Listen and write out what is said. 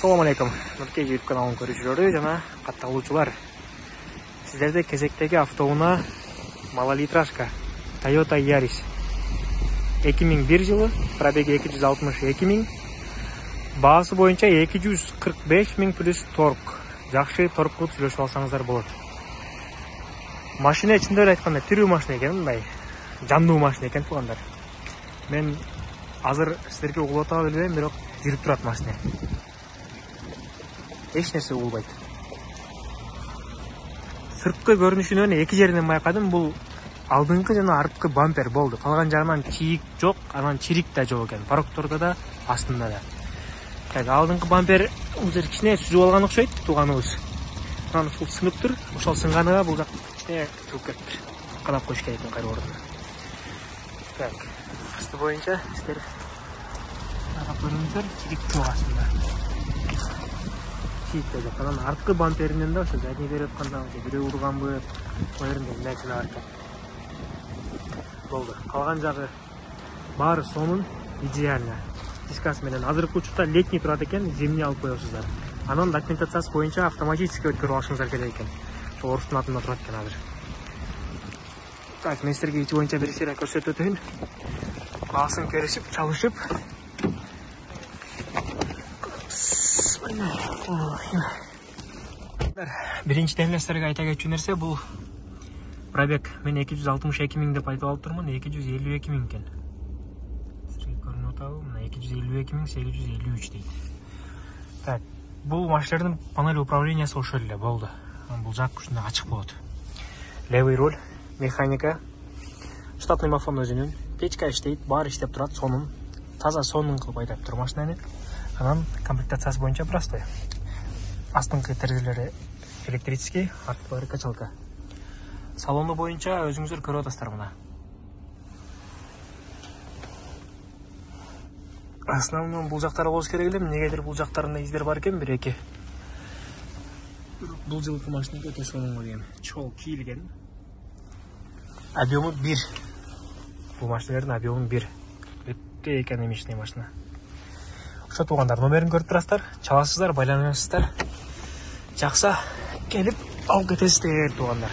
Assalamu alaikum. Nurkey YouTube kanalын көрүүчүлөрү жана катталуучулар. Сиздерде кезектеги автоунаа малолитражка Toyota Yaris 2001 жылы, пробеги 262 миң, баасы боюнча 245 миң плюс торг. Жакшы торгку сүйлөшүп алсаңыздар болот. Машина ичинде айтканда тирүү машина экен, мындай жандуу машина экен туугандар. Мен азыр сиздерге угулата билбейм, бирок жүрүп турат машина. Эч нерсе угулбайт. Сырткы көрүнүшүнөн эки жеринен байкадым, бул алдыңкы жана арткы бампер болду. Калган жагынан чийик жок, анан чирик да жок экен. Пароктордо да, астында да. Так, алдыңкы бампер узер кичине сүзүп алган окшойт, тууганыбыз. Анан ушул сыныптыр, ошол сынганыга бул жак кичине чыгып кетиптир. Канап коюш керек экен кайра ордуна. Так, асты боюнча сиздер карап көрүңүздөр, чирик жок астында. Анан арткы бамперинен да ошо задний берип атканда бирөө урганбы, коеринде нерсене бар экен. Болду. Калган жагы баары сонун, идеально. Дискасы менен азыркы учурда летний турат экен, зимний алып коесуздар. Анан документациясы боюнча автоматически өткөрүп алышыңыздар керек экен. Ошол орустун атында турат экен азыр. Так, мен силерге ичи боюнча бир серия көрсөтүп өтөйүн. Басын керишип, чалышып. Биринчиден эле силерге айта кетчү нерсе, бул пробег мен 262 миң деп айтып алып турмун, 252 миң экен. Силерге көрүнүп атабы? Мына 252 миң 853 дейт. Так, бул машиналардын панель управлениясы ошол эле болду. Бул жак ушундай ачык болот. Левый руль, механика, штатный мафон өзүнүн, печка иштейт, баары иштеп турат, сонун, таза сонун кылып айдап тур машинаны. Анан комплектациясы боюнча простой. Астыңкы терезелери электрический, арткылары качалка. Салону боюнча өзүңүздөр көрүп атасыздар мына. Основном бул жактары болуш керек эле, эмнегедир бул жактарында издер бар экен, бир-эки. Бул жылкы машина өтө сонун болгон. Чол кийилген. Объему 1. Бул машиналардын объему 1. Өтө экономичный машина. Ошо туугандар, номерин көрүп турасыздар, чаласыздар, байланасыздар. Жакса келип алып кетесиздер туугандар.